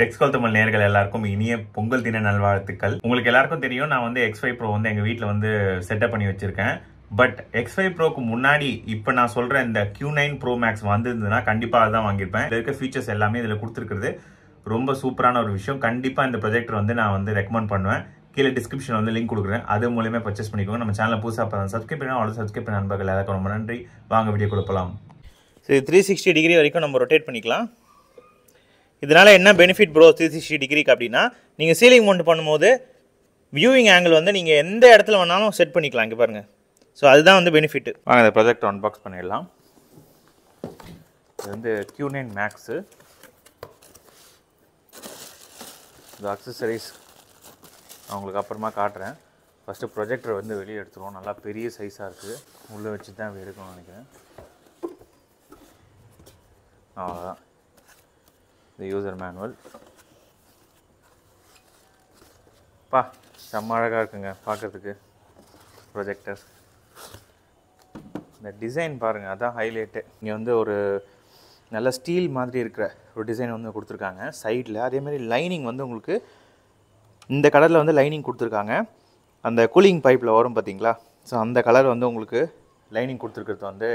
டெக்ஸ்கால் தமிழ் நேயர்கள் எல்லாருக்கும் இனிய பொங்கல் தின நல்வாழ்த்துக்கள். உங்களுக்கு எல்லாருக்கும் தெரியும், நான் வந்து X5 Pro வந்து எங்க வீட்டில் வந்து செட்டப் பண்ணி வச்சிருக்கேன். பட் X5 Proக்கு முன்னாடி இப்போ நான் சொல்ற இந்த Q9 Pro Max வந்திருந்ததுன்னா கண்டிப்பாக அதுதான் வாங்கியிருப்பேன். இதில் இருக்க ஃபீச்சர்ஸ் எல்லாமே இதில் கொடுத்துருக்குறது ரொம்ப சூப்பரான ஒரு விஷயம். கண்டிப்பாக இந்த ப்ரொஜெக்டர் வந்து நான் வந்து ரெக்கமெண்ட் பண்ணுவேன். கீழே டிஸ்கிரிப்ஷன் வந்து லிங்க் கொடுக்குறேன், அது மூலமே பர்ச்சேஸ் பண்ணிக்கோங்க. நம்ம சேனலை புதுசாக சப்ஸ்கிரைப் பண்ணி அவ்வளோ சப்ஸ்கிரைப் பண்ண நண்பர்கள் எல்லாருக்கும் ரொம்ப நன்றி. வாங்க வீடியோ கொடுக்கலாம். சரி, 360 டிகிரி வரைக்கும் நம்ம ரொட்டேட் பண்ணிக்கலாம். இதனால் என்ன பெனிஃபிட் ப்ரோ 360 டிகிரிக்கு அப்படின்னா, நீங்கள் சீலிங் மவுண்ட் பண்ணும்போது வியூவிங் ஆங்கிள் வந்து நீங்கள் எந்த இடத்துல வேணாலும் செட் பண்ணிக்கலாம். இங்கே பாருங்கள். ஸோ அதுதான் வந்து பெனிஃபிட். வாங்க இந்த ப்ராஜெக்ட் அன்பாக்ஸ் பண்ணிடலாம். இது வந்து Q9 மேக்ஸு. இந்த அக்சசரிஸ் அவங்களுக்கு அப்புறமா காட்டுறேன். ஃபஸ்ட்டு ப்ரொஜெக்டர் வந்து வெளியே எடுத்துருவோம். நல்லா பெரிய சைஸாக இருக்குது, உள்ளே வச்சு தான் எடுக்கணும்னு நினைக்கிறேன். அவ்வளோதான். இந்த யூசர் மேனுவல் செம்ம அழகாக இருக்குங்க பார்க்குறதுக்கு ப்ரொஜெக்டர். இந்த டிசைன் பாருங்கள், அதான் ஹைலைட்டு. இங்கே வந்து ஒரு நல்ல ஸ்டீல் மாதிரி இருக்கிற ஒரு டிசைன் வந்து கொடுத்துருக்காங்க சைடில். அதேமாதிரி லைனிங் வந்து உங்களுக்கு இந்த கலரில் வந்து லைனிங் கொடுத்துருக்காங்க. அந்த கூலிங் பைப்பில் வரும் பார்த்தீங்களா, ஸோ அந்த கலர் வந்து உங்களுக்கு லைனிங் கொடுத்துருக்கிறது வந்து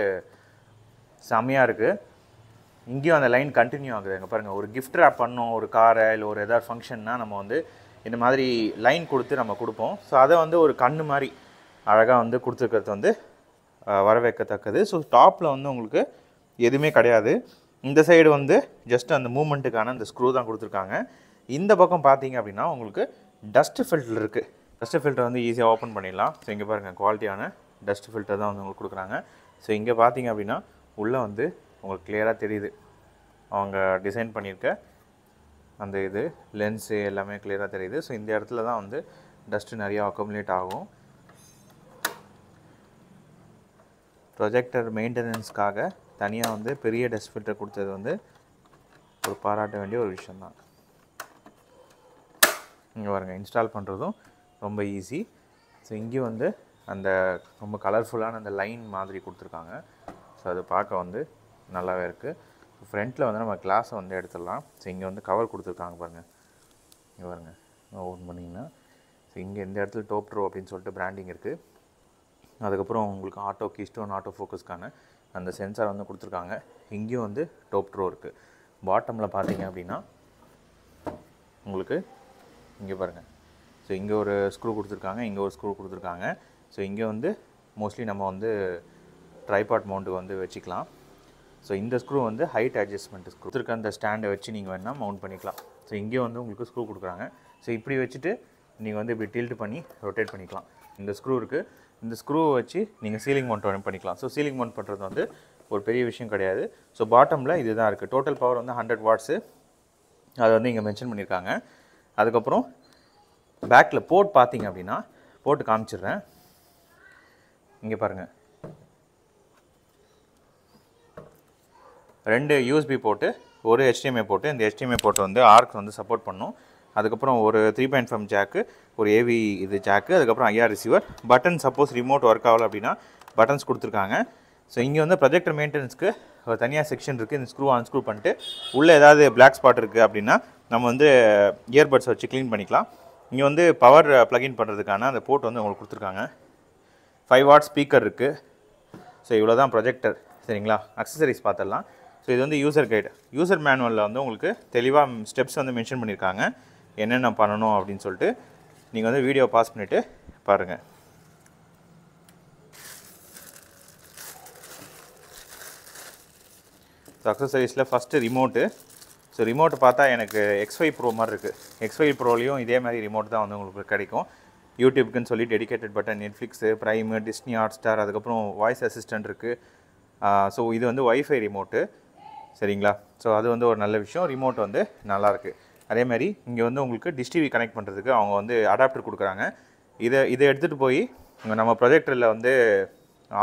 செம்மையாக இருக்குது. இங்கேயும் அந்த லைன் கண்டினியூ ஆகுது. அங்கே பாருங்கள், ஒரு கிஃப்ட் ரேப் பண்ணோம் ஒரு காரை இல்லை ஒரு எதாவது ஃபங்க்ஷன்னா நம்ம வந்து இந்த மாதிரி லைன் கொடுத்து நம்ம கொடுப்போம். ஸோ அதை வந்து ஒரு கண்ணு மாதிரி அழகாக வந்து கொடுத்துருக்கிறது வந்து வரவேற்கத்தக்கது. ஸோ டாப்பில் வந்து உங்களுக்கு எதுவுமே கிடையாது. இந்த சைடு வந்து ஜஸ்ட் அந்த மூமெண்ட்டுக்கான அந்த ஸ்க்ரூ தான் கொடுத்துருக்காங்க. இந்த பக்கம் பார்த்தீங்க அப்படின்னா உங்களுக்கு டஸ்ட் ஃபில்டர் இருக்குது. டஸ்ட் ஃபில்டர் வந்து ஈஸியாக ஓப்பன் பண்ணிடலாம். ஸோ இங்கே பாருங்கள், குவாலிட்டியான டஸ்ட் ஃபில்டர் தான் வந்து உங்களுக்கு கொடுக்குறாங்க. ஸோ இங்கே பார்த்தீங்க அப்படின்னா உள்ளே வந்து உங்களுக்கு கிளியராக தெரியுது அவங்க டிசைன் பண்ணியிருக்க அந்த இது லென்ஸு எல்லாமே கிளியராக தெரியுது. ஸோ இந்த இடத்துல தான் வந்து டஸ்ட்டு நிறையா அக்குமுலேட் ஆகும். ப்ரொஜெக்டர் மெயின்டெனன்ஸ்க்காக தனியாக வந்து பெரிய டஸ்ட் ஃபில்டர் கொடுத்தது வந்து ஒரு பாராட்ட வேண்டிய ஒரு விஷயந்தான். இங்கே பாருங்கள், இன்ஸ்டால் பண்ணுறதும் ரொம்ப ஈஸி. ஸோ இங்கேயும் வந்து அந்த ரொம்ப கலர்ஃபுல்லான அந்த லைன் மாதிரி கொடுத்துருக்காங்க. ஸோ அது பார்க்க வந்து நல்லாவே இருக்குது. ஃப்ரண்ட்டில் வந்து நம்ம கிளாஸை வந்து எடுத்துடலாம். ஸோ இங்கே வந்து கவர் கொடுத்துருக்காங்க பாருங்கள். இங்கே பாருங்கள், ஓப்பன் பண்ணிங்கன்னா ஸோ இங்கே இந்த இடத்துல டாப் ட்ரோ அப்படின்னு சொல்லிட்டு பிராண்டிங் இருக்குது. அதுக்கப்புறம் உங்களுக்கு ஆட்டோ கீஸ்டோன் ஆட்டோ ஃபோக்கஸ்க்கான அந்த சென்சார் வந்து கொடுத்துருக்காங்க. இங்கேயும் வந்து டாப் ட்ரோ இருக்குது. பாட்டமில் பார்த்தீங்க அப்படின்னா உங்களுக்கு இங்கே பாருங்கள், ஸோ இங்கே ஒரு ஸ்க்ரூ கொடுத்துருக்காங்க, இங்கே ஒரு ஸ்க்ரூ கொடுத்துருக்காங்க. ஸோ இங்கே வந்து மோஸ்ட்லி நம்ம வந்து ட்ரைபாட் மவுண்ட்டுக்கு வந்து வச்சுக்கலாம். ஸோ இந்த ஸ்க்ரூ வந்து ஹைட் அட்ஜஸ்ட்மெண்ட் ஸ்க்ரூ இருக்க அந்த ஸ்டாண்டை வச்சு நீங்கள் வேணால் மவுண்ட் பண்ணிக்கலாம். ஸோ இங்கே வந்து உங்களுக்கு ஸ்க்ரூ கொடுக்குறாங்க. ஸோ இப்படி வச்சுட்டு நீங்கள் வந்து இப்படி டில்ட் பண்ணி ரொட்டேட் பண்ணிக்கலாம். இந்த ஸ்க்ரூ இருக்குது, இந்த ஸ்க்ரூவை வச்சு நீங்கள் சீலிங் மவுண்ட் பண்ணிக்கலாம். ஸோ சீலிங் மவுண்ட் பண்ணுறது வந்து ஒரு பெரிய விஷயம் கிடையாது. ஸோ பாட்டமில் இது தான் இருக்குது. டோட்டல் பவர் வந்து 100 வாட்ஸு, அதை வந்து இங்கே மென்ஷன் பண்ணியிருக்காங்க. அதுக்கப்புறம் பேக்கில் போர்ட் பார்த்தீங்க அப்படின்னா போர்ட்டு காமிச்சிடுறேன். இங்கே பாருங்கள், 2 USB போட்டு, ஒரு HDMI போட்டு. இந்த HDMI போட்டு வந்து ஆர்க் வந்து சப்போர்ட் பண்ணும். அதுக்கப்புறம் ஒரு 3.5 ஜாக்கு, ஒரு AV இது ஜாக்கு, அதுக்கப்புறம் IR receiver. Button suppose remote work ஆகலை அப்படின்னா பட்டன்ஸ் கொடுத்துருக்காங்க. ஸோ இங்கே வந்து ப்ரொஜெக்டர் மெயின்டெனன்ஸ்க்கு ஒரு தனியாக செக்ஷன் இருக்குது. இந்த ஸ்க்ரூ அன்ஸ்க்ரூ பண்ணிட்டு உள்ளே ஏதாவது பிளாக் ஸ்பாட் இருக்குது அப்படின்னா நம்ம வந்து இயர்பட்ஸ் வச்சு க்ளீன் பண்ணிக்கலாம். இங்கே வந்து பவர் ப்ளக்இன் பண்ணுறதுக்கான அந்த போர்ட் வந்து உங்களுக்கு கொடுத்துருக்காங்க. 5 வாட் ஸ்பீக்கர் இருக்குது. ஸோ இவ்வளோ தான் ப்ரொஜெக்டர். சரிங்களா, அக்சசரிஸ் பார்த்துடலாம். ஸோ இது வந்து யூசர் கைடு. யூசர் மேனுவலில் வந்து உங்களுக்கு தெளிவாக ஸ்டெப்ஸ் வந்து மென்ஷன் பண்ணியிருக்காங்க, என்னென்ன பண்ணணும் அப்படின்னு சொல்லிட்டு. நீங்கள் வந்து வீடியோ பாஸ் பண்ணிவிட்டு பாருங்கள். ஸோ அக்சசரிஸில் ஃபஸ்ட்டு ரிமோட்டு. ஸோ ரிமோட்டு பார்த்தா எனக்கு X5 Pro மாதிரி இருக்குது. X5 Proலையும் இதே மாதிரி ரிமோட் தான் வந்து உங்களுக்கு கிடைக்கும். யூடியூப்க்குன்னு சொல்லி dedicated button, Netflix, prime, Disney Hotstar, அதுக்கப்புறம் வாய்ஸ் அசிஸ்டன்ட் இருக்குது. ஸோ இது வந்து வைஃபை ரிமோட்டு. சரிங்களா, ஸோ அது வந்து ஒரு நல்ல விஷயம். ரிமோட் வந்து நல்லாயிருக்கு. அதேமாதிரி இங்கே வந்து உங்களுக்கு டிஷ் டிவி கனெக்ட் பண்ணுறதுக்கு அவங்க வந்து அடாப்டர் கொடுக்குறாங்க. இதை எடுத்துகிட்டு போய் நம்ம ப்ரொஜெக்டரில் வந்து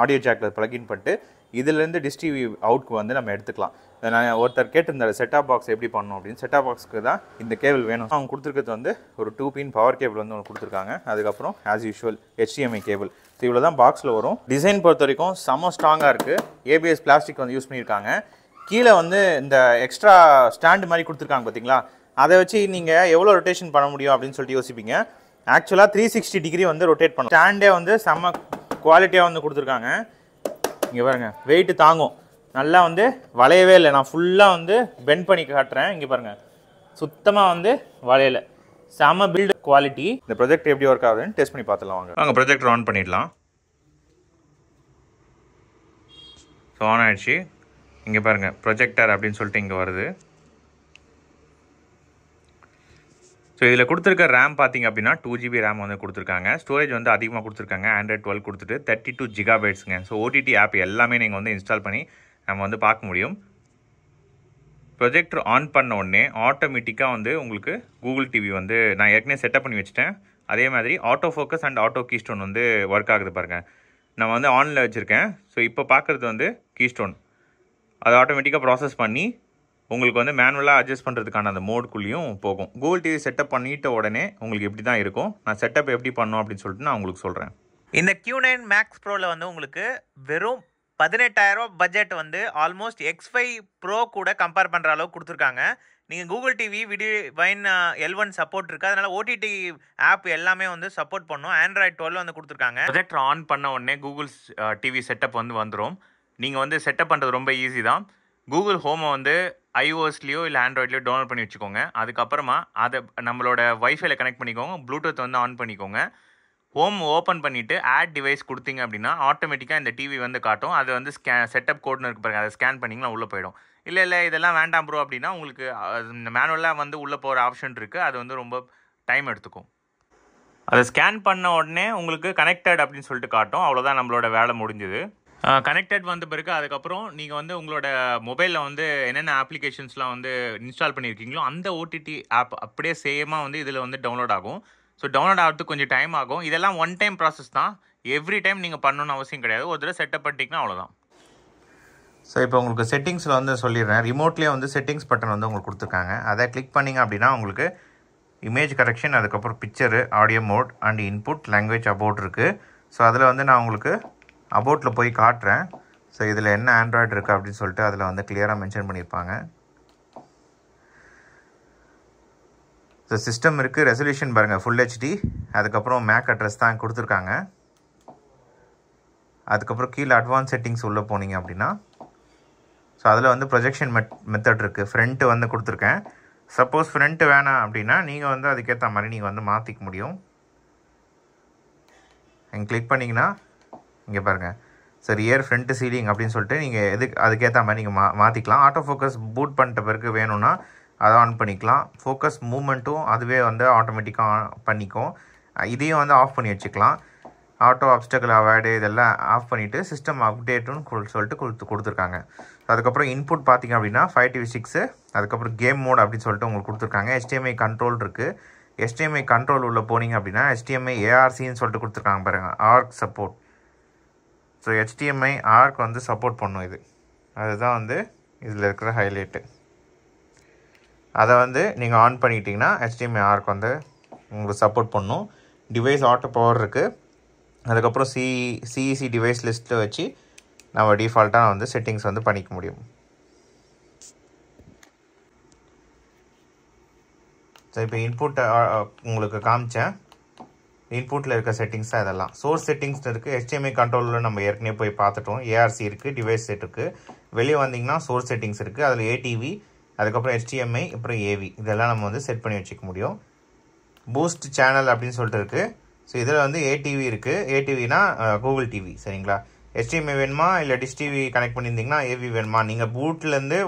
ஆடியோ ஜாக்கில் ப்ளக்இன் பண்ணிட்டு இதிலேருந்து டிஷ் டிவி அவுட்க்கு வந்து நம்ம எடுத்துக்கலாம். நான் ஒருத்தர் கேட்டிருந்தார் செட்டாப் பாக்ஸ் எப்படி பண்ணணும் அப்படின்னு. செட்டாப் பாக்ஸ்க்கு தான் இந்த கேபிள் வேணும். அவங்க கொடுத்துருக்கிறது வந்து ஒரு 2 பின் பவர் கேபிள் வந்து ஒன்று கொடுத்துருக்காங்க. அதுக்கப்புறம் as usual HDMI cable. So இவ்வளோ தான் பாக்ஸில் வரும். டிசைன் பொறுத்த வரைக்கும் செம்ம ஸ்ட்ராங்காக இருக்குது. ABS பிளாஸ்டிக் வந்து யூஸ் பண்ணியிருக்காங்க. கீழே வந்து இந்த எக்ஸ்ட்ரா ஸ்டாண்டு மாதிரி கொடுத்துருக்காங்க பார்த்தீங்களா, அதை வச்சு நீங்கள் எவ்வளோ ரொட்டேஷன் பண்ண முடியும் அப்படின்னு சொல்லிட்டு யோசிப்பீங்க. ஆக்சுவலாக 360 டிகிரி வந்து ரொட்டேட் பண்ணும். ஸ்டாண்டே வந்து செம்ம குவாலிட்டியாக வந்து கொடுத்துருக்காங்க. இங்கே பாருங்கள், வெயிட்டு தாங்கும், நல்லா வந்து வளையவே இல்லை. நான் ஃபுல்லாக வந்து பெண்ட் பண்ணி காட்டுறேன். இங்கே பாருங்கள், சுத்தமாக வந்து வளையலை. செம்ம பில்டு குவாலிட்டி. இந்த ப்ரொஜெக்ட் எப்படி ஒர்க் ஆகுதுன்னு டெஸ்ட் பண்ணி பார்த்துலாம் வாங்க. வாங்க ப்ரொஜெக்டர் ஆன் பண்ணிடலாம். ஸோ ஆன் ஆகிடுச்சு. இங்கே பாருங்கள், ப்ரொஜெக்டர் அப்படின்னு சொல்லிட்டு இங்கே வருது. ஸோ இதில் கொடுத்துருக்க ரேம் பார்த்திங்க அப்படின்னா 2GB ரேம் வந்து கொடுத்துருக்காங்க. ஸ்டோரேஜ் வந்து அதிகமாக கொடுத்துருக்காங்க. Android 12 கொடுத்துட்டு 32 GB. ஸோ OTT ஆப் எல்லாமே நீங்கள் வந்து இன்ஸ்டால் பண்ணி நம்ம வந்து பார்க்க முடியும். ப்ரொஜெக்டர் ஆன் பண்ண உடனே ஆட்டோமேட்டிக்காக வந்து உங்களுக்கு கூகுள் டிவி வந்து நான் ஏற்கனவே செட்டப் பண்ணி வச்சுட்டேன். அதே மாதிரி auto focus and auto keystone வந்து ஒர்க் ஆகுது பாருங்கள். நான் வந்து ஆனில் வச்சுருக்கேன். ஸோ இப்போ பார்க்குறது வந்து கீஸ்டோன். அதை ஆட்டோமேட்டிக்காக ப்ராசஸ் பண்ணி உங்களுக்கு வந்து மேனுவலாக அட்ஜஸ்ட் பண்ணுறதுக்கான அந்த மோடுக்குள்ளேயும் போகும். கூகுள் டிவி செட்டப் பண்ணிட்ட உடனே உங்களுக்கு எப்படி தான் இருக்கும். நான் செட்டப் எப்படி பண்ணோம் அப்படின்னு சொல்லிட்டு நான் உங்களுக்கு சொல்கிறேன். இந்த Q9 Max Proவில் வந்து உங்களுக்கு வெறும் 18,000 பட்ஜெட் வந்து ஆல்மோஸ்ட் X5 Pro கூட கம்பேர் பண்ணுற அளவுக்கு கொடுத்துருக்காங்க. நீங்கள் கூகுள் டிவி விடிவைன் L1 சப்போர்ட் இருக்குது. அதனால் OTT ஆப் எல்லாமே வந்து சப்போர்ட் பண்ணும். Android 12 வந்து கொடுத்துருக்காங்க. ப்ரொஜெக்டர் ஆன் பண்ண உடனே கூகுள் டிவி செட்டப் வந்து வந்துடும். நீங்கள் வந்து செட்டப் பண்ணுறது ரொம்ப ஈஸி தான். கூகுள் ஹோமை வந்து iOSலேயோ இல்லை ஆண்ட்ராய்ட்லேயோ டவுன்லோட் பண்ணி வச்சுக்கோங்க. அதுக்கப்புறமா அதை நம்மளோட வைஃபைல கனெக்ட் பண்ணிக்கோங்க. ப்ளூடூத் வந்து ஆன் பண்ணிக்கோங்க. ஹோம் ஓப்பன் பண்ணிவிட்டு ஆட் டிவைஸ் கொடுத்தீங்க அப்படின்னா ஆட்டோமேட்டிக்காக இந்த டிவி வந்து காட்டும். அது வந்து செட்டப் கோட்னு இருக்கு பாருங்கள், அதை ஸ்கேன் பண்ணிங்கன்னா உள்ளே போயிடும். இல்லை இதெல்லாம் வேண்டாம் ப்ரோ அப்படின்னா உங்களுக்கு மேனுவலாக வந்து உள்ளே போகிற ஆப்ஷன் இருக்குது. அது வந்து ரொம்ப டைம் எடுத்துக்கும். அதை ஸ்கேன் பண்ண உடனே உங்களுக்கு கனெக்டட் அப்படின்னு சொல்லிட்டு காட்டும். அவ்வளோதான், நம்மளோட வேலை முடிஞ்சுது. கனெக்டட் வந்த பிறகு அதுக்கப்புறம் நீங்கள் வந்து உங்களோட மொபைலில் வந்து என்னென்ன அப்ளிகேஷன்ஸ்லாம் வந்து இன்ஸ்டால் பண்ணியிருக்கீங்களோ அந்த OTT ஆப் அப்படியே சேமாக வந்து இதில் வந்து டவுன்லோட் ஆகும். ஸோ டவுன்லோட் ஆகிறதுக்கு கொஞ்சம் டைம் ஆகும். இதெல்லாம் ஒன் டைம் ப்ராசஸ் தான். எவ்ரி டைம் நீங்கள் பண்ணணும்னு அவசியம் கிடையாது. ஒரு தடவை செட்டப் பண்ணிட்டீங்கன்னா அவ்வளோதான். ஸோ இப்போ உங்களுக்கு செட்டிங்ஸில் வந்து சொல்லிடுறேன். ரிமோட்லேயே வந்து செட்டிங்ஸ் பட்டன் வந்து உங்களுக்கு கொடுத்துருக்காங்க. அதை கிளிக் பண்ணிங்க அப்படின்னா உங்களுக்கு இமேஜ் கரெக்ஷன், அதுக்கப்புறம் picture, audio mode and input, language about இருக்குது. ஸோ அதில் வந்து நான் உங்களுக்கு அபவுட்டில் போய் காட்டுறேன். ஸோ இதில் என்ன ஆண்ட்ராய்டு இருக்குது அப்படின்னு சொல்லிட்டு அதில் வந்து கிளியராக மென்ஷன் பண்ணியிருப்பாங்க. ஸோ சிஸ்டம் இருக்குது, ரெசல்யூஷன் பாருங்கள் ஃபுல் HD, அதுக்கப்புறம் மேக் அட்ரஸ் தான் கொடுத்துருக்காங்க. அதுக்கப்புறம் கீழே அட்வான்ஸ் செட்டிங்ஸ் உள்ளே போனீங்க அப்படின்னா ஸோ அதில் வந்து ப்ரொஜெக்ஷன் மெத்தட் இருக்குது. ஃப்ரண்ட்டு வந்து கொடுத்துருக்கேன். சப்போஸ் ஃப்ரண்ட்டு வேணாம் அப்படின்னா நீங்கள் வந்து அதுக்கேற்ற மாதிரி நீங்கள் வந்து மாற்றிக்க முடியும். இங்கே கிளிக் பண்ணிங்கன்னா இங்கே பாருங்கள், ஸோ ரியர் ஃப்ரண்ட்டு சீலிங் அப்படின்னு சொல்லிட்டு நீங்கள் அதுக்கேற்ற மாதிரி நீங்கள் மாற்றிக்கலாம். ஆட்டோ ஃபோக்கஸ் பூட் பண்ணிட்ட பிறகு வேணும்னா அதை ஆன் பண்ணிக்கலாம். ஃபோக்கஸ் மூமெண்ட்டும் அதுவே வந்து ஆட்டோமேட்டிக்காக பண்ணிக்கும். இதையும் வந்து ஆஃப் பண்ணி வச்சுக்கலாம். ஆட்டோ அப்டக்கிள் அவாய்டு இதெல்லாம் ஆஃப் பண்ணிவிட்டு சிஸ்டம் அப்டேட்டுன்னு சொல்லிட்டு கொடுத்துருக்காங்க. அதுக்கப்புறம் இன்புட் பார்த்திங்க அப்படின்னா 5TV6, அதுக்கப்புறம் கேம் மோட் அப்படின்னு சொல்லிட்டு உங்களுக்கு கொடுத்துருக்காங்க. HDMI கண்ட்ரோல் இருக்குது. HDMI கண்ட்ரோல் உள்ளே போனீங்க அப்படின்னா HDMI ARCன்னு சொல்லிட்டு கொடுத்துருக்காங்க பாருங்கள், ARC support. So HDMI ARC வந்து சப்போர்ட் பண்ணும். அதுதான் வந்து இதில் இருக்கிற ஹைலைட்டு. அதை வந்து நீங்கள் ஆன் பண்ணிட்டீங்கன்னா HDMI ஆர்க் வந்து உங்களுக்கு சப்போர்ட் பண்ணும். டிவைஸ் ஆட்டோ பவர் இருக்குது. அதுக்கப்புறம் CEC டிவைஸ் லிஸ்ட்டில் வச்சு நம்ம டிஃபால்ட்டாக வந்து செட்டிங்ஸ் வந்து பண்ணிக்க முடியும். ஸோ இப்போ இன்புட் உங்களுக்கு காமிச்சேன். இன்புட்டில் இருக்க செட்டிங்ஸ் தான் இதெல்லாம். சோர்ஸ் செட்டிங்ஸ் இருக்குது. HDMI கண்ட்ரோலில் நம்ம ஏற்கனவே போய் பார்த்துட்டோம். ARC இருக்குது, டிவைஸ் செட் இருக்குது. வெளியே வந்தீங்கன்னா சோர்ஸ் செட்டிங்ஸ் இருக்குது. அதில் ATV, அதுக்கப்புறம் HDMI, அப்புறம் AV இதெல்லாம் நம்ம வந்து செட் பண்ணி வச்சுக்க முடியும். பூஸ்ட் சேனல் அப்படின்னு சொல்லிட்டு இருக்குது. ஸோ இதில் வந்து ATV இருக்குது. ATVனா கூகுள் டிவி, சரிங்களா. HDMI வேணுமா இல்லை டிஷ் டிவி கனெக்ட் பண்ணியிருந்தீங்கன்னா AV வேணுமா, நீங்கள் பூட்லேருந்து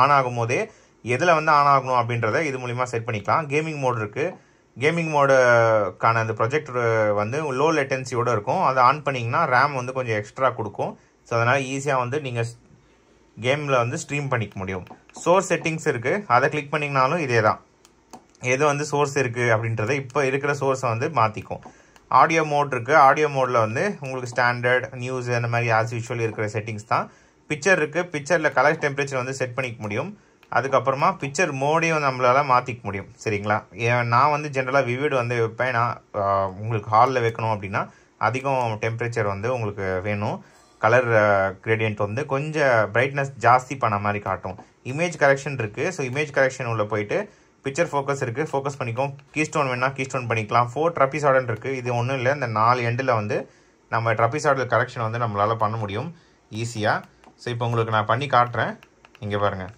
ஆன் ஆகும் போதே எதில் வந்து ஆன் ஆகணும் அப்படின்றத இது மூலிமா செட் பண்ணிக்கலாம். கேமிங் மோட் இருக்குது. கேமிங் மோடுக்கான அந்த ப்ரொஜெக்டர் வந்து லோ லேட்டன்சியோடு இருக்கும். அதை ஆன் பண்ணிங்கன்னா ரேம் வந்து கொஞ்சம் எக்ஸ்ட்ரா கொடுக்கும். ஸோ அதனால் ஈஸியாக வந்து நீங்கள் கேமில் வந்து ஸ்ட்ரீம் பண்ணிக்க முடியும். சோர்ஸ் செட்டிங்ஸ் இருக்குது. அதை கிளிக் பண்ணிங்கனாலும் இதே தான். எது வந்து சோர்ஸ் இருக்குது அப்படின்றத இப்போ இருக்கிற சோர்ஸை வந்து மாற்றிக்கும். ஆடியோ மோட் இருக்குது. ஆடியோ மோடில் வந்து உங்களுக்கு ஸ்டாண்டர்ட், நியூஸ் அந்த மாதிரி ஆஸ் யூஷுவல் இருக்கிற செட்டிங்ஸ் தான். பிக்சர் இருக்குது. பிக்சரில் கலர் டெம்பரேச்சர் வந்து செட் பண்ணிக்க முடியும். அதுக்கப்புறமா பிக்சர் மோடையும் நம்மளால் மாற்றிக்க முடியும், சரிங்களா. நான் வந்து ஜென்ரலாக விவிட் வந்து வைப்பேன். நான் உங்களுக்கு ஹாலில் வைக்கணும் அப்படின்னா அதிகம் டெம்பரேச்சர் வந்து உங்களுக்கு வேணும். கலர் கிரேடியன்ட் வந்து கொஞ்சம் பிரைட்னஸ் ஜாஸ்தி பண்ண மாதிரி காட்டும். இமேஜ் கரெக்ஷன் இருக்குது. ஸோ இமேஜ் கரெக்ஷன் உள்ள போயிட்டு பிக்சர் ஃபோக்கஸ் இருக்குது, ஃபோக்கஸ் பண்ணிக்கும். கீஸ்டோன் வேணால் கீஸ்டோன் பண்ணிக்கலாம். 4 ட்ரபிசாய்டல் இருக்குது. இது ஒன்றும் இல்லை, இந்த 4 எண்டில் வந்து நம்ம ட்ரபிசாய்டல் கரெக்ஷன் வந்து நம்மளால் பண்ண முடியும் ஈஸியாக. ஸோ இப்போ உங்களுக்கு நான் பண்ணி காட்டுறேன், இங்கே பாருங்கள்.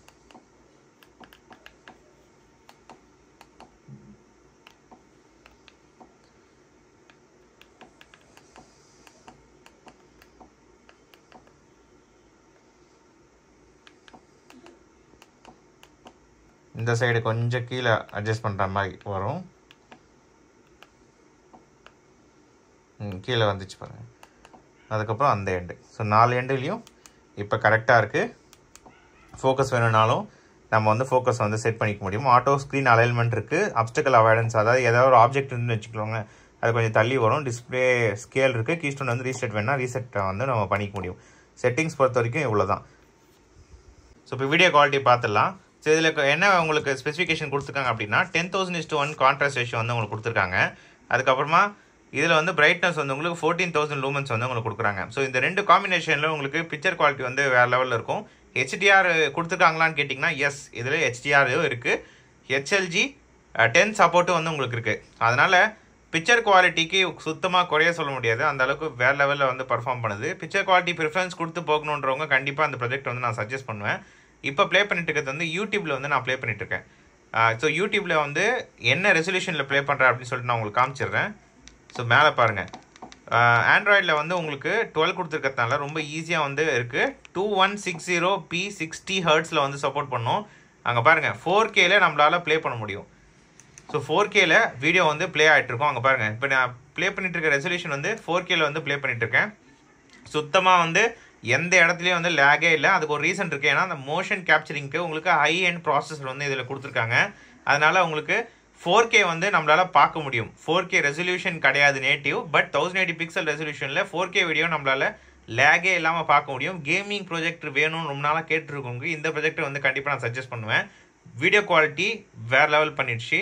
இந்த சைடு கொஞ்சம் கீழே அட்ஜஸ்ட் பண்ணுற மாதிரி வரும். கீழே வந்துச்சு பாருங்கள். அதுக்கப்புறம் அந்த எண்டு. ஸோ 4 எண்டுலேயும் இப்போ கரெக்டாக இருக்குது. ஃபோக்கஸ் வேணும்னாலும் நம்ம வந்து ஃபோக்கஸ் வந்து செட் பண்ணிக்க முடியும். ஆட்டோ ஸ்க்ரீன் அலைன்மெண்ட் இருக்குது. அப்ஸ்டக்கல் அவாய்டன்ஸ், அதாவது ஏதாவது ஒரு ஆப்ஜெக்ட் இருந்து வச்சுக்கோங்க, அது கொஞ்சம் தள்ளி வரும். டிஸ்பிளே ஸ்கேல் இருக்குது. கீஸ்டோன் வந்து ரீசெட் வேணால் ரீசெட்டை வந்து நம்ம பண்ணிக்க முடியும். செட்டிங்ஸ் பொறுத்த வரைக்கும் இவ்வளோ தான். ஸோ இப்போ வீடியோ குவாலிட்டி பார்த்துடலாம். ஸோ இதில் என்ன உங்களுக்கு ஸ்பெசிஃபிகேஷன் கொடுத்துருக்காங்க அப்படின்னா 10,000:1 கான்ட்ராஸ்ட் ரேஷியோ வந்து உங்களுக்கு கொடுத்துருக்காங்க. அதுக்கப்புறமா இதில் வந்து பிரைட்னஸ் வந்து உங்களுக்கு 14,000 லூமன்ஸ் வந்து உங்களுக்கு கொடுக்குறாங்க. ஸோ இந்த 2 காம்பினேஷனில் உங்களுக்கு பிக்சர் குவாலிட்டி வந்து வேறு லெவலில் இருக்கும். HDR கொடுத்துருக்காங்களான்னு கேட்டிங்கன்னா எஸ், இதில் HDRவும் இருக்குது. HLG 10 சப்போர்ட்டும் வந்து உங்களுக்கு இருக்குது. அதனால் பிக்சர் குவாலிட்டிக்கு சுத்தமாக குறைய சொல்ல முடியாது, அந்த அளவுக்கு வேறு லெவலில் வந்து பர்ஃபார்ம் பண்ணுது. பிக்சர் குவாலிட்டி ப்ரிஃபரன்ஸ் கொடுத்து போகணுன்றவங்க கண்டிப்பாக அந்த ப்ராஜெக்ட் வந்து நான் சஜஸ்ட் பண்ணுவேன். இப்போ ப்ளே பண்ணிட்டு இருக்கிறது வந்து யூடியூப்பில் வந்து நான் ப்ளே பண்ணிட்டுருக்கேன். ஸோ யூடியூப்பில் வந்து என்ன ரெசல்யூஷனில் ப்ளே பண்ணுறேன் அப்படின்னு சொல்லிட்டு நான் உங்களுக்கு காமிச்சிடுறேன். ஸோ மேலே பாருங்கள், ஆண்ட்ராய்டில் வந்து உங்களுக்கு 12 கொடுத்துருக்கிறதுனால ரொம்ப ஈஸியாக வந்து இருக்குது. 2160p 60 Hz வந்து சப்போர்ட் பண்ணோம். அங்கே பாருங்கள் 4Kல நம்மளால் ப்ளே பண்ண முடியும். ஸோ 4Kல வீடியோ வந்து ப்ளே ஆகிட்டுருக்கோம். அங்கே பாருங்கள், இப்போ நான் ப்ளே பண்ணிட்டு இருக்க ரெசல்யூஷன் வந்து 4Kல வந்து ப்ளே பண்ணிட்டுருக்கேன். சுத்தமாக வந்து எந்த இடத்துலையும் வந்து லேகே இல்லை. அதுக்கு ஒரு ரீசன் இருக்குது. ஏன்னா அந்த மோஷன் கேப்சரிங்க்கு உங்களுக்கு ஹை எண்ட் ப்ராசஸர் வந்து இதில் கொடுத்துருக்காங்க. அதனால் உங்களுக்கு 4K வந்து நம்மளால் பார்க்க முடியும். 4K ரெசல்யூஷன் கிடையாது நேட்டிவ், பட் 1080 பிக்சல் ரெசல்யூஷனில் 4K வீடியோ நம்மளால் லேகே இல்லாமல் பார்க்க முடியும். கேமிங் ப்ரொஜெக்டர் வேணும்னு ரொம்ப நாளாக கேட்டுருக்கோங்க. இந்த ப்ரொஜெக்டர் வந்து கண்டிப்பாக நான் சஜஸ்ட் பண்ணுவேன். வீடியோ குவாலிட்டி வேறு லெவல் பண்ணிடுச்சு.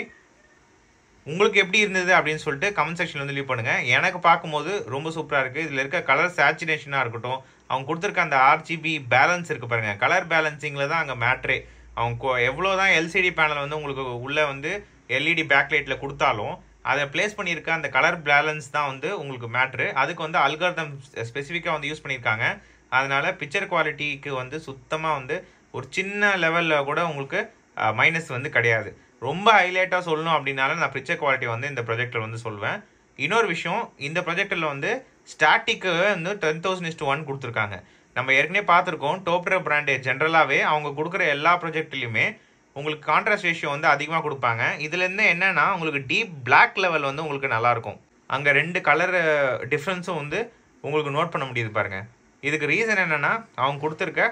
உங்களுக்கு எப்படி இருந்தது அப்படின்னு சொல்லிட்டு கமெண்ட் செக்ஷனில் வந்து லீவ் பண்ணுங்கள். எனக்கு பார்க்கும்போது ரொம்ப சூப்பராக இருக்குது. இதில் இருக்க கலர் சேச்சுரேஷனாக இருக்கட்டும், அவங்க கொடுத்துருக்க அந்த RGB பேலன்ஸ் இருக்குது பாருங்கள், கலர் பேலன்சிங்கில் தான் அங்கே மேட்ரே. அவங்க எவ்வளோ தான் LCD பேனல் வந்து உங்களுக்கு உள்ளே வந்து LED பேக்லைட்டில் கொடுத்தாலும் அதை ப்ளேஸ் பண்ணியிருக்க அந்த கலர் பேலன்ஸ் தான் வந்து உங்களுக்கு மேட்ரு. அதுக்கு வந்து அல்காரிதம் ஸ்பெசிஃபிக்காக வந்து யூஸ் பண்ணியிருக்காங்க. அதனால் பிக்சர் குவாலிட்டிக்கு வந்து சுத்தமாக வந்து ஒரு சின்ன லெவலில் கூட உங்களுக்கு மைனஸ் வந்து கிடையாது. ரொம்ப ஹைலைட்டாக சொல்லணும் அப்படின்னாலும் நான் பிக்சர் குவாலிட்டி வந்து இந்த ப்ரொஜெக்டர் வந்து சொல்வேன். இன்னொரு விஷயம், இந்த ப்ரொஜெக்டரில் வந்து ஸ்டாட்டிக்கு வந்து 10,000:1 கொடுத்துருக்காங்க. நம்ம ஏற்கனவே பார்த்துருக்கோம், டோப்ரோ பிராண்டு ஜென்ரலாகவே அவங்க கொடுக்குற எல்லா ப்ரொஜெக்ட்லையுமே உங்களுக்கு கான்ட்ராஸ்ட் ரேஷியோ வந்து அதிகமாக கொடுப்பாங்க. இதுலேருந்து என்னென்னா உங்களுக்கு டீப் பிளாக் லெவல் வந்து உங்களுக்கு நல்லாயிருக்கும். அங்கே 2 கலர் டிஃப்ரென்ஸும் வந்து உங்களுக்கு நோட் பண்ண முடியுது பாருங்கள். இதுக்கு ரீசன் என்னென்னா அவங்க கொடுத்துருக்க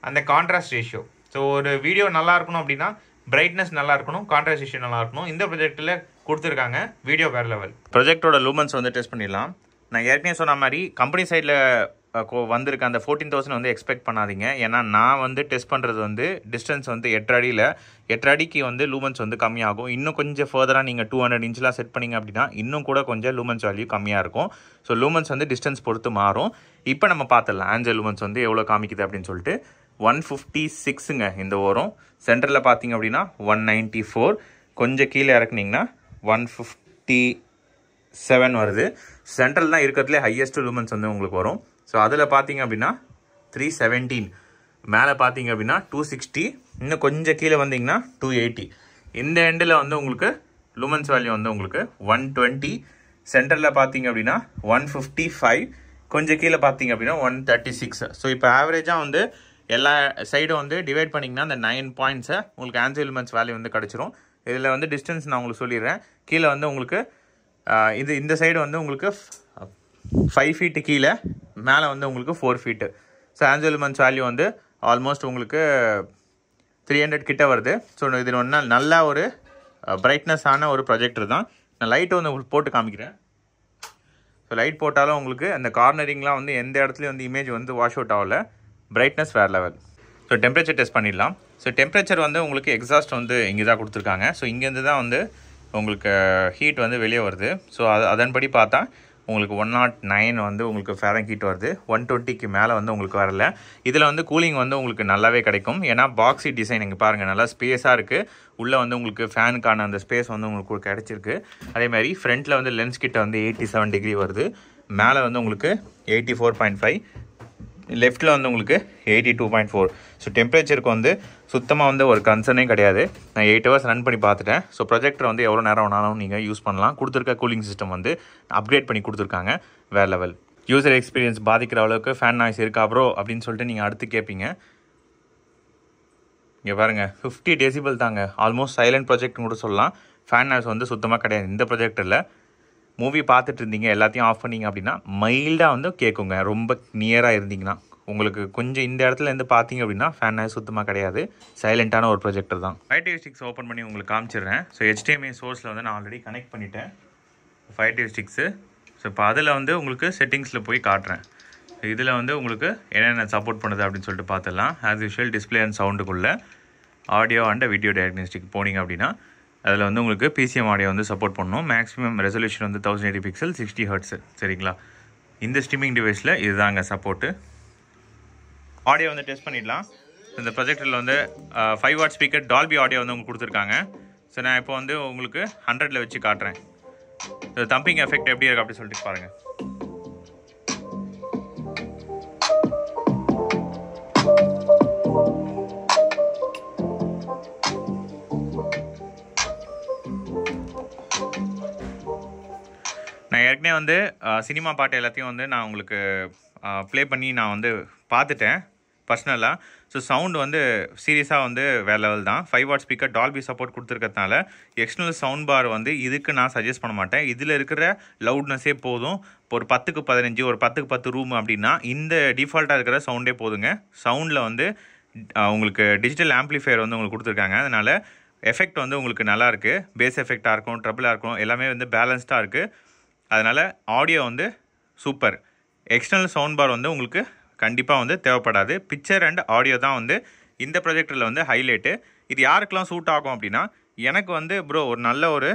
அந்த கான்ட்ராஸ்ட் ரேஷியோ. ஸோ ஒரு வீடியோ நல்லா இருக்கணும் அப்படின்னா பிரைட்னஸ் நல்லா இருக்கணும், கான்ட்ராஸ்ட் ரேஷியோ நல்லா இருக்கணும். இந்த ப்ரொஜெக்டில் கொடுத்துருக்காங்க. வீடியோ வேறு லெவல். ப்ரொஜெக்டோட லூமன்ஸ் வந்து டெஸ்ட் பண்ணிடலாம். நான் ஏற்கனவே சொன்ன மாதிரி கம்பெனி சைடில் வந்திருக்க அந்த 14,000 வந்து எக்ஸ்பெக்ட் பண்ணாதீங்க. ஏன்னா நான் வந்து டெஸ்ட் பண்ணுறது வந்து டிஸ்டன்ஸ் வந்து 8 அடியில் 8 அடிக்கு வந்து லூமன்ஸ் வந்து கம்மியாகும். இன்னும் கொஞ்சம் ஃபர்தராக நீங்கள் 200 இன்ச்லாம் செட் பண்ணிங்க அப்படின்னா இன்னும் கூட கொஞ்சம் லூமன்ஸ் வேல்யூ கம்மியாக இருக்கும். ஸோ லூமன்ஸ் வந்து டிஸ்டன்ஸ் பொறுத்து மாறும். இப்போ நம்ம பார்த்துடலாம் ஆஞ்சல் லூமன்ஸ் வந்து எவ்வளோ காமிக்குது அப்படின்னு சொல்லிட்டு. 156ங்க இந்த ஓரம். சென்டரில் பார்த்தீங்க அப்படின்னா 194. கொஞ்சம் கீழே இறக்குனிங்கன்னா 157 வருது. சென்ட்ரல் தான் இருக்கிறதுலே ஹையஸ்ட் லூமன்ஸ் வந்து உங்களுக்கு வரும். ஸோ அதில் பார்த்தீங்க அப்படின்னா 317. மேலே பார்த்தீங்க அப்படின்னா 260. இன்னும் கொஞ்சம் கீழே வந்தீங்கன்னா 280. இந்த எண்டில் வந்து உங்களுக்கு லூமன்ஸ் வேல்யூ வந்து உங்களுக்கு 120. சென்டரில் பார்த்தீங்க அப்படின்னா 155. கொஞ்சம் கீழே பார்த்தீங்க அப்படின்னா 136. ஸோ இப்போ ஆவரேஜாக வந்து எல்லா சைடும் வந்து டிவைட் பண்ணிங்கன்னா அந்த 9 பாயிண்ட்ஸை உங்களுக்கு ஆன்சர் லூமன்ஸ் வேல்யூ வந்து கிடச்சிரும். இதில் வந்து டிஸ்டன்ஸ் நான் உங்களுக்கு சொல்லிடுறேன். கீழே வந்து உங்களுக்கு இந்த சைடு வந்து உங்களுக்கு 5 ஃபீட்டு கீழே, மேலே வந்து உங்களுக்கு 4 feet. So answer lumens value வந்து ஆல்மோஸ்ட் உங்களுக்கு 300 கிட்ட வருது. ஸோ இதில் ஒன்றா நல்லா ஒரு பிரைட்னஸான ஒரு ப்ரொஜெக்டர் தான். நான் லைட்டை வந்து உங்களுக்கு போட்டு காமிக்கிறேன். ஸோ லைட் போட்டாலும் உங்களுக்கு அந்த கார்னரிங்லாம் வந்து எந்த இடத்துலையும் வந்து இமேஜ் வந்து வாஷ் அவுட் ஆகலை. பிரைட்னஸ் வேறு லெவல். ஸோ டெம்பரேச்சர் டெஸ்ட் பண்ணிடலாம். ஸோ டெம்பரேச்சர் வந்து உங்களுக்கு எக்ஸாஸ்ட் வந்து இங்கே தான் கொடுத்துருக்காங்க. ஸோ இங்கேருந்து தான் வந்து உங்களுக்கு ஹீட் வந்து வெளியே வருது. ஸோ அதன்படி பார்த்தா உங்களுக்கு 109 வந்து உங்களுக்கு ஃபாரன்ஹீட் வருது. 120க்கு மேலே வந்து உங்களுக்கு வரல. இதில் வந்து கூலிங் வந்து உங்களுக்கு நல்லாவே கிடைக்கும். ஏன்னா பாக்ஸி டிசைன் இங்கே பாருங்கள், நல்லா ஸ்பேஸாக இருக்குது. உள்ளே வந்து உங்களுக்கு ஃபேனுக்கான அந்த ஸ்பேஸ் வந்து உங்களுக்கு கிடச்சிருக்கு. அதேமாதிரி ஃப்ரண்ட்டில் வந்து லென்ஸ் கிட்ட வந்து 87 டிகிரி வருது. மேலே வந்து உங்களுக்கு 84.5, லெஃப்ட்டில் வந்து உங்களுக்கு 82.4. ஸோ டெம்பரேச்சருக்கு வந்து சுத்தமாக வந்து ஒரு கன்சர்னே கிடையாது. நான் 8 ஹவர்ஸ் ரன் பண்ணி பார்த்துட்டேன். ஸோ ப்ரொஜெக்டர் வந்து எவ்வளோ நேரம் வேணாலும் நீங்கள் யூஸ் பண்ணலாம். கொடுத்துருக்க கூலிங் சிஸ்டம் வந்து அப்கிரேட் பண்ணி கொடுத்துருக்காங்க, வேறு லெவல். யூசர் எக்ஸ்பீரியன்ஸ் பாதிக்கிற அளவுக்கு ஃபேன் நாய்ஸ் இருக்கா ப்ரோ அப்படின்னு சொல்லிட்டு நீங்கள் அடுத்து கேட்பீங்க. இங்கே பாருங்கள், 50 டெசிபிள் தாங்க. ஆல்மோஸ்ட் சைலண்ட் ப்ரொஜெக்ட்னு கூட சொல்லலாம். ஃபேன் நாய்ஸ் வந்து சுத்தமாக கிடையாது இந்த ப்ரொஜெக்டரில். மூவி பார்த்துட்டு இருந்தீங்க, எல்லாத்தையும் ஆஃப் பண்ணிங்க அப்படின்னா மைல்டாக வந்து கேட்குங்க. ரொம்ப நியராக இருந்தீங்கன்னா உங்களுக்கு கொஞ்சம் இந்த இடத்துல இருந்து பார்த்தீங்க அப்படின்னா ஃபேன் நாய்ஸ் சுத்தமாக கிடையாது. சைலண்ட்டான ஒரு ப்ரொஜெக்டர் தான். 5TV6 ஓப்பன் பண்ணி உங்களுக்கு காமிச்சிடுறேன். ஸோ HDMI சோர்ஸில் வந்து நான் ஆல்ரெடி கனெக்ட் பண்ணிட்டேன் 5TV6. ஸோ இப்போ அதில் வந்து உங்களுக்கு செட்டிங்ஸில் போய் காட்டுறேன். இதில் வந்து உங்களுக்கு என்னென்ன சப்போர்ட் பண்ணுது அப்படின்னு சொல்லிட்டு பார்த்துடலாம். ஆஸ் யூஷுவல் டிஸ்பிளே அண்ட் சவுண்டுக்குள்ளே ஆடியோ அண்ட் வீடியோ டயக்னோஸ்டிக் போனீங்க அப்படின்னா அதில் வந்து உங்களுக்கு PCM ஆடியோ வந்து சப்போர்ட் பண்ணணும். மேக்ஸிமம் ரெசல்யூஷன் வந்து 1080 பிக்சல் 60 Hz. சரிங்களா? இந்த ஸ்ட்ரீமிங் டிவைஸில் இதுதாங்க சப்போர்ட்டு. ஆடியோ வந்து டெஸ்ட் பண்ணிடலாம். இந்த ப்ரொஜெக்டரில் வந்து 5 வாட் ஸ்பீக்கர் டால்பி ஆடியோ வந்து உங்களுக்கு கொடுத்துருக்காங்க. ஸோ நான் இப்போ வந்து உங்களுக்கு 100ல் வச்சு காட்டுறேன். தம்பிங் எஃபெக்ட் எப்படி இருக்குது அப்படி சொல்லிட்டு பாருங்கள். நான் ஏற்கனவே வந்து சினிமா பாட்டு எல்லாத்தையும் வந்து நான் உங்களுக்கு ப்ளே பண்ணி நான் வந்து பார்த்துட்டேன் பர்சனலாக. ஸோ சவுண்டு வந்து சீரியஸாக வந்து வேறு லெவல் தான். 5 வாட் ஸ்பீக்கர் டால்பி சப்போர்ட் கொடுத்துருக்கிறதுனால எக்ஸ்டர்னல் சவுண்ட் பார் வந்து இதுக்கு நான் சஜஸ்ட் பண்ண மாட்டேன். இதில் இருக்கிற லவுட்னஸே போதும். இப்போ ஒரு 10க்கு 15, ஒரு 10க்கு 10 ரூம் அப்படின்னா இந்த டிஃபால்ட்டாக இருக்கிற சவுண்டே போதுங்க. சவுண்டில் வந்து உங்களுக்கு டிஜிட்டல் ஆம்ப்ளிஃபையர் வந்து உங்களுக்கு கொடுத்துருக்காங்க. அதனால் எஃபெக்ட் வந்து உங்களுக்கு நல்லா இருக்குது. பேஸ் எஃபெக்டாக இருக்கும், ட்ரபிளாக இருக்கும், எல்லாமே வந்து பேலன்ஸ்டாக இருக்குது. அதனால் ஆடியோ வந்து சூப்பர். எக்ஸ்டர்னல் சவுண்ட் பார் வந்து உங்களுக்கு கண்டிப்பாக வந்து தேவைப்படாது. பிக்சர் அண்ட் ஆடியோ தான் வந்து இந்த ப்ரொஜெக்டரில் வந்து ஹைலைட்டு. இது யாருக்கெல்லாம் சூட் ஆகும் அப்படின்னா, எனக்கு வந்து ப்ரோ ஒரு நல்ல ஒரு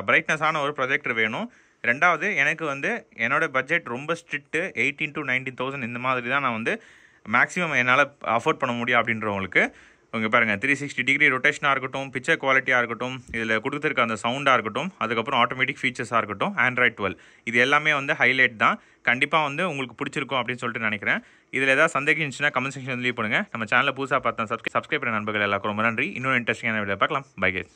பிரைட்னஸான ஒரு ப்ரொஜெக்டர் வேணும். ரெண்டாவது எனக்கு வந்து என்னோடய பட்ஜெட் ரொம்ப ஸ்ட்ரிக்ட்டு, 18,000 to 19,000 இந்த மாதிரி தான் நான் வந்து மேக்ஸிமம் என்னால் அஃபோர்ட் பண்ண முடியும் அப்படின்றவங்களுக்கு இங்கே பாருங்கள், 360 டிகிரி ரொட்டேஷனாக இருக்கட்டும், பிக்சர் குவாலிட்டியாக இருக்கட்டும், இதில் கொடுத்துருக்க அந்த சவுண்டாக இருக்கட்டும், அதுக்கப்புறம் ஆட்டோமேட்டிக் ஃபீச்சர்ஸாக இருக்கட்டும், Android 12 இது எல்லாமே வந்து ஹைலைட் தான். கண்டிப்பாக வந்து உங்களுக்கு பிடிச்சிருக்கும் அப்படின்னு சொல்லிட்டு நினைக்கிறேன். இதில் ஏதாவது சந்தேகம் இருந்துச்சுன்னா கமெண்ட் செக்ஷன் லீவ் பண்ணுங்கள். நம்ம சேனலில் புதுசாக பார்த்தா சப்ஸ்கிரைப் பண்ண நண்பர்கள் எல்லாருக்கும் ரொம்ப நன்றி. இன்னொரு இன்ட்ரெஸ்டிங்கான வீடியோ பார்க்கலாம். Bye guys.